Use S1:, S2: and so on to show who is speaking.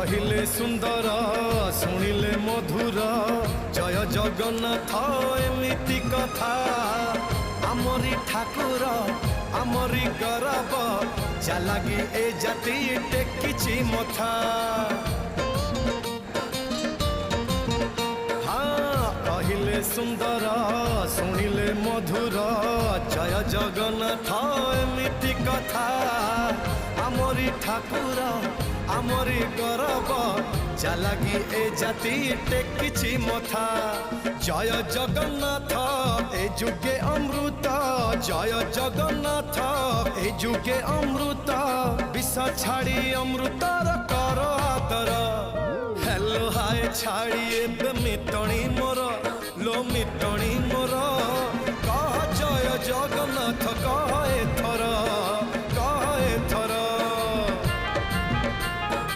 S1: कहिले सुंदर शुणिले मधुर जय जगन्नाथ एमिति कथा आमरी ठाकुर आमरी गौरव जालागी ए जाति टेकिछि मथा। हाँ कहिले सुंदर शुणिले मधुर जय जगन्नाथ एमिति कथा आमरी ठाकुर आमरी गौरव जालागी ए जाति टेकिछि मथा। जय जगन्नाथ ए जुगे अमृत जय जगन्नाथ ए जुगे अमृत विष छाड़ी अमृतर कर आदर हेलो हाय छाड़ी